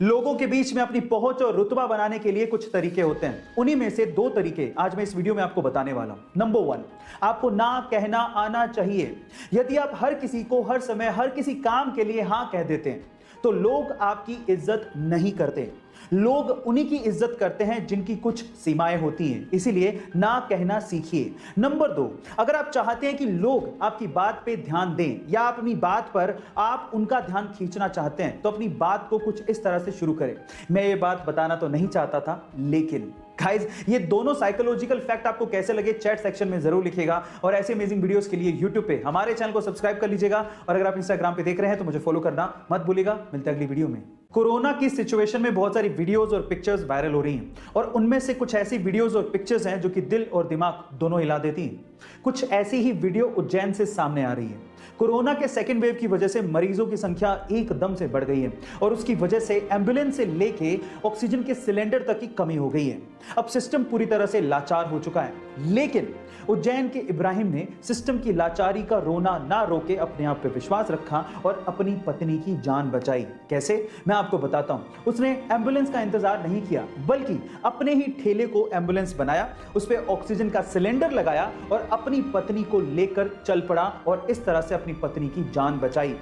लोगों के बीच में अपनी पहुंच और रुतबा बनाने के लिए कुछ तरीके होते हैं। उन्हीं में से 2 तरीके आज मैं इस वीडियो में आपको बताने वाला हूं। नंबर 1, आपको ना कहना आना चाहिए। यदि आप हर किसी को हर समय हर किसी काम के लिए हां कह देते हैं तो लोग आपकी इज्जत नहीं करते। लोग उन्हीं की इज्जत करते हैं जिनकी कुछ सीमाएं होती हैं। इसीलिए ना कहना सीखिए। नंबर 2, अगर आप चाहते हैं कि लोग आपकी बात पे ध्यान दें या आप अपनी बात पर आप उनका ध्यान खींचना चाहते हैं तो अपनी बात को कुछ इस तरह से शुरू करें। मैं ये बात बताना तो नहीं चाहता था, लेकिन गाइस ये दोनों साइकोलॉजिकल फैक्ट आपको कैसे लगे चैट सेक्शन में जरूर लिखिएगा। और ऐसे अमेजिंग वीडियोस के लिए यूट्यूब पे हमारे चैनल को सब्सक्राइब कर लीजिएगा। और अगर आप इंस्टाग्राम पे देख रहे हैं तो मुझे फॉलो करना मत भूलिएगा। मिलते हैं अगली वीडियो में। कोरोना की सिचुएशन में बहुत सारी वीडियोस और पिक्चर्स वायरल हो रही हैं और उनमें से कुछ ऐसी वीडियोस और पिक्चर्स हैं जो कि दिल और दिमाग दोनों हिला देती हैं। कुछ ऐसी ही वीडियो उज्जैन से सामने आ रही है। कोरोना के सेकेंड वेव की वजह से मरीजों की संख्या एकदम से बढ़ गई है और उसकी वजह से एम्बुलेंस से लेके ऑक्सीजन के सिलेंडर तक की कमी हो गई है। अब सिस्टम पूरी तरह से लाचार हो चुका है, लेकिन उज्जैन के इब्राहिम ने सिस्टम की लाचारी का रोना ना रोके अपने आप पे विश्वास रखा और अपनी पत्नी की जान बचाई। कैसे, मैं आपको बताता हूं। उसने एम्बुलेंस का इंतजार नहीं किया बल्कि अपने ही ठेले को एम्बुलेंस बनाया, उस पे ऑक्सीजन का सिलेंडर लगाया और अपनी पत्नी को लेकर चल पड़ा और इस तरह से अपनी पत्नी की जान बचाई।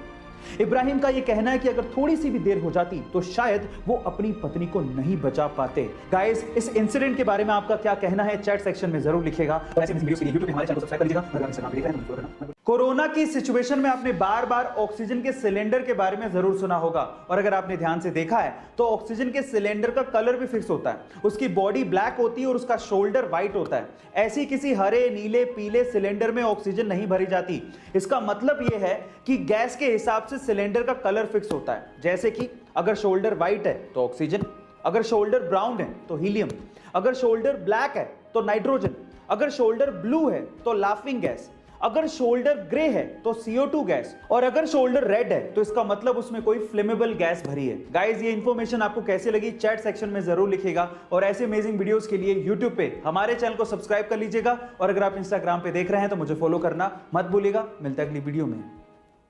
इब्राहिम का यह कहना है कि अगर थोड़ी सी भी देर हो जाती तो शायद वो अपनी पत्नी को नहीं बचा पाते। गाइस, इस इंसिडेंट के बारे में आपका क्या कहना है चैट सेक्शन में जरूर लिखिएगा। कोरोना की सिचुएशन में आपने बार बार ऑक्सीजन के सिलेंडर के बारे में जरूर सुना होगा और अगर आपने ध्यान से देखा है तो ऑक्सीजन के सिलेंडर का कलर भी फिक्स होता है। उसकी बॉडी ब्लैक होती है और उसका शोल्डर व्हाइट होता है। ऐसी किसी हरे नीले पीले सिलेंडर में ऑक्सीजन नहीं भरी जाती। इसका मतलब यह है कि गैस के हिसाब से सिलेंडर का कलर फिक्स होता है। जैसे कि अगर शोल्डर व्हाइट है तो ऑक्सीजन, अगर शोल्डर ब्राउन है तो हीलियम, अगर शोल्डर ब्लैक है तो नाइट्रोजन, अगर शोल्डर ब्लू है तो लाफिंग गैस, अगर शोल्डर ग्रे है तो CO2 गैस और अगर शोल्डर रेड है तो इसका मतलब उसमें कोई फ्लेमेबल गैस भरी है। गाइस, ये इंफॉर्मेशन आपको कैसे लगी चैट सेक्शन में जरूर लिखिएगा। और ऐसे अमेजिंग वीडियोस के लिए यूट्यूब पे हमारे चैनल को सब्सक्राइब कर लीजिएगा। और अगर आप इंस्टाग्राम पे देख रहे हैं तो मुझे फॉलो करना मत भूलिएगा। मिलते हैं अगली वीडियो में।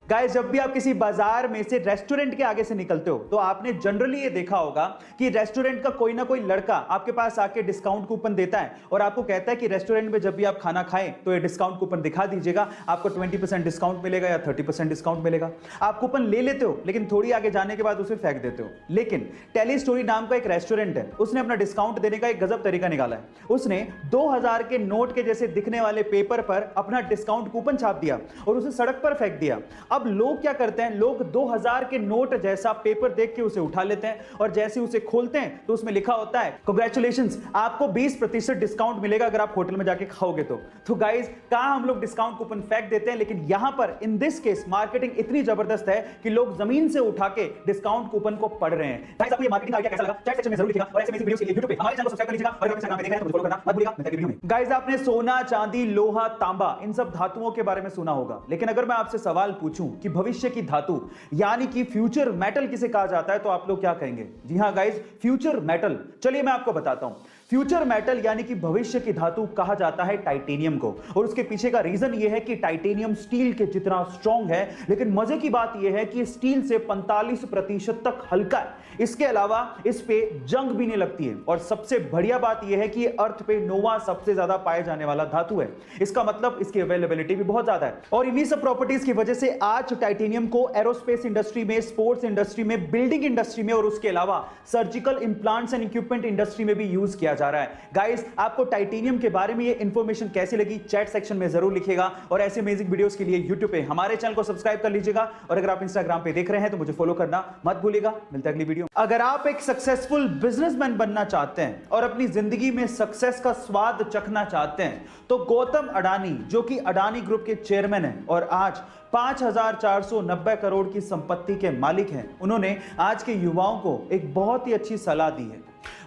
गाइस, जब भी आप किसी बाजार में से रेस्टोरेंट के आगे से निकलते हो तो आपने जनरली ये देखा होगा कि रेस्टोरेंट का कोई ना कोई लड़का आपके पास आके डिस्काउंट कूपन देता है और आपको कहता है कि रेस्टोरेंट में जब भी आप खाना खाएं तो ये डिस्काउंट कूपन दिखा दीजिएगा, आपको 20% डिस्काउंट मिलेगा या 30% डिस्काउंट मिलेगा। आप कूपन ले लेते हो लेकिन थोड़ी आगे जाने के बाद उसे फेंक देते हो। लेकिन टेली स्टोरी नाम का एक रेस्टोरेंट है, उसने अपना डिस्काउंट देने का एक गजब तरीका निकाला है। उसने 2000 के नोट के जैसे दिखने वाले पेपर पर अपना डिस्काउंट कूपन छाप दिया और उसे सड़क पर फेंक दिया। अब लोग क्या करते हैं, लोग 2000 के नोट जैसा पेपर देख के उसे उठा लेते हैं और जैसे उसे खोलते हैं तो उसमें लिखा होता है कांग्रेचुलेशंस, आपको 20% डिस्काउंट मिलेगा अगर आप होटल में जाके खाओगे तो गाइस, कहां हम लोग डिस्काउंट कूपन फेंक देते हैं, लेकिन यहां पर इन दिस केस मार्केटिंग इतनी जबरदस्त है कि लोग जमीन से उठा के डिस्काउंट कूपन को पढ़ रहे हैं। गाइस, आपको ये मार्केटिंग आइडिया कैसा लगा चैट सेक्शन में जरूर लिखिएगा और ऐसे वीडियोस के लिए YouTube पे हमारे चैनल को सब्सक्राइब कर लीजिएगा और अगर इंस्टाग्राम पे देख रहे हैं तो फॉलो करना मत भूलिएगा। मिलते हैं वीडियो में। गाइस, आपने सोना चांदी लोहा तांबा इन सब धातुओं के बारे में सुना होगा, लेकिन अगर मैं आपसे सवाल पूछूं कि भविष्य की धातु यानी कि फ्यूचर मेटल किसे कहा जाता है तो आप लोग क्या कहेंगे? जी हां गाइस, फ्यूचर मेटल। चलिए मैं आपको बताता हूं। फ्यूचर मेटल यानी कि भविष्य की धातु कहा जाता है टाइटेनियम को और उसके पीछे का रीजन यह है कि टाइटेनियम स्टील के जितना स्ट्रॉन्ग है, लेकिन मजे की बात यह है कि स्टील से 45% तक हल्का है। इसके अलावा इस पे जंग भी नहीं लगती है और सबसे बढ़िया बात यह है कि अर्थ पे नोवा सबसे ज्यादा पाए जाने वाला धातु है। इसका मतलब इसकी अवेलेबिलिटी भी बहुत ज्यादा है और इन्हीं सब प्रॉपर्टीज की वजह से आज टाइटेनियम को एरोस्पेस इंडस्ट्री में, स्पोर्ट्स इंडस्ट्री में, बिल्डिंग इंडस्ट्री में और उसके अलावा surgical implants and equipment industry में भी यूज किया जा रहा है। गाइस, आपको टाइटेनियम के बारे में ये इंफॉर्मेशन कैसी लगी चैट सेक्शन में जरूर लिखिएगा और ऐसे अमेजिंग वीडियोस के लिए यूट्यूब पे हमारे चैनल को सब्सक्राइब कर लीजिएगा और अगर आप इंस्टाग्राम पे देख रहे हैं तो मुझे फॉलो करना मत भूलिएगा। मिलते हैं अगली वीडियो। अगर आप एक सक्सेसफुल बिजनेसमैन बनना चाहते हैं और अपनी जिंदगी में सक्सेस का स्वाद चखना चाहते हैं तो गौतम अडानी, जो कि अडानी ग्रुप के चेयरमैन हैं और आज 5490 करोड़ की संपत्ति के मालिक हैं, उन्होंने आज के युवाओं को एक बहुत ही अच्छी सलाह दी है।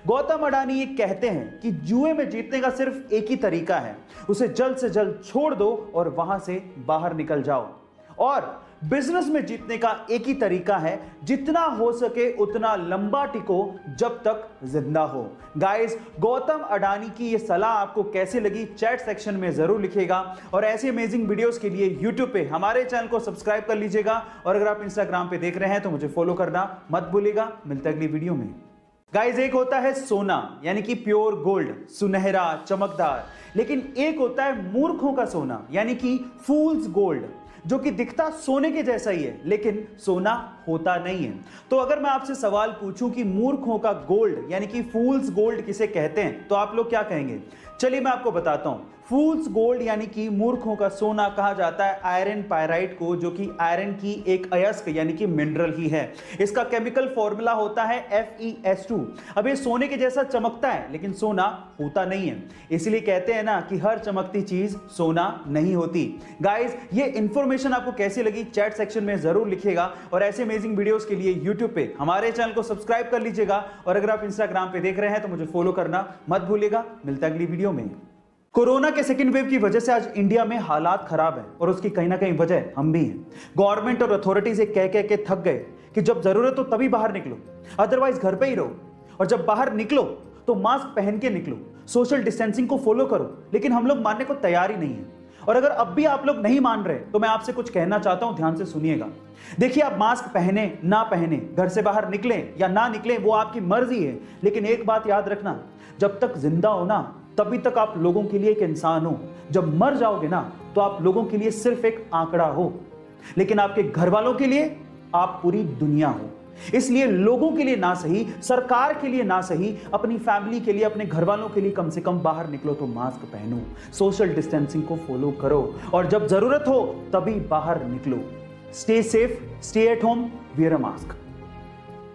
गौतम अडानी ये कहते हैं कि जुए में जीतने का सिर्फ एक ही तरीका है, उसे जल्द से जल्द छोड़ दो और वहां से बाहर निकल जाओ। और बिजनेस में जीतने का एक ही तरीका है, जितना हो सके उतना लंबा टिको जब तक जिंदा हो। गाइस, गौतम अडानी की ये सलाह आपको कैसे लगी चैट सेक्शन में जरूर लिखिएगा, और ऐसे अमेजिंग वीडियोस के लिए यूट्यूब पे हमारे चैनल को सब्सक्राइब कर लीजिएगा, और अगर आप इंस्टाग्राम पे देख रहे हैं तो मुझे फॉलो करना मत भूलिएगा। मिलते हैं अगली वीडियो में। गाइस, एक होता है सोना यानी कि प्योर गोल्ड, सुनहरा चमकदार, लेकिन एक होता है मूर्खों का सोना यानी कि फूल्स गोल्ड, जो कि दिखता सोने के जैसा ही है लेकिन सोना होता नहीं है। तो अगर मैं आपसे सवाल पूछूं कि मूर्खों का गोल्ड यानी कि फूल्स गोल्ड किसे कहते हैं, तो आप लोग क्या कहेंगे? चलिए मैं आपको बताता हूं। फूल्स गोल्ड यानी कि मूर्खों का सोना कहा जाता है आयरन पायराइट को, जो कि आयरन की एक अयस्क यानी कि मिनरल ही है। इसका केमिकल फॉर्मूला होता है FeS2। अब ये सोने के जैसा चमकता है लेकिन सोना होता नहीं है, इसलिए कहते हैं ना कि हर चमकती चीज सोना नहीं होती। गाइस, ये इंफॉर्मेशन आपको कैसी लगी चैट सेक्शन में जरूर लिखिएगा, और ऐसे अमेजिंग वीडियोस के लिए यूट्यूब पे हमारे चैनल को सब्सक्राइब कर लीजिएगा, और अगर आप इंस्टाग्राम पे देख रहे हैं तो मुझे फॉलो करना मत भूलिएगा। मिलता है अगली वीडियो में। कोरोना के सेकेंड वेव की वजह से आज इंडिया में हालात खराब है, और उसकी कहीं ना कहीं वजह हम भी हैं। गवर्नमेंट और अथॉरिटीज ये कह के थक गए कि जब जरूरत हो तभी बाहर निकलो, अदरवाइज घर पे ही रहो, और जब बाहर निकलो तो मास्क पहन के निकलो, सोशल डिस्टेंसिंग को फॉलो करो। लेकिन हम लोग मानने को तैयार ही नहीं है, और अगर अब भी आप लोग नहीं मान रहे तो मैं आपसे कुछ कहना चाहता हूं, ध्यान से सुनिएगा। देखिए, आप मास्क पहने ना पहने, घर से बाहर निकलें या ना निकलें, वो आपकी मर्जी है, लेकिन एक बात याद रखना, जब तक जिंदा हो ना तभी तक आप लोगों के लिए एक इंसान हो। जब मर जाओगे ना तो आप लोगों के लिए सिर्फ एक आंकड़ा हो, लेकिन आपके घर वालों के लिए आप पूरी दुनिया हो। इसलिए लोगों के लिए ना सही, सरकार के लिए ना सही, अपनी फैमिली के लिए, अपने घर वालों के लिए कम से कम बाहर निकलो तो मास्क पहनो, सोशल डिस्टेंसिंग को फॉलो करो, और जब जरूरत हो तभी बाहर निकलो। Stay safe, stay at home, wear a mask.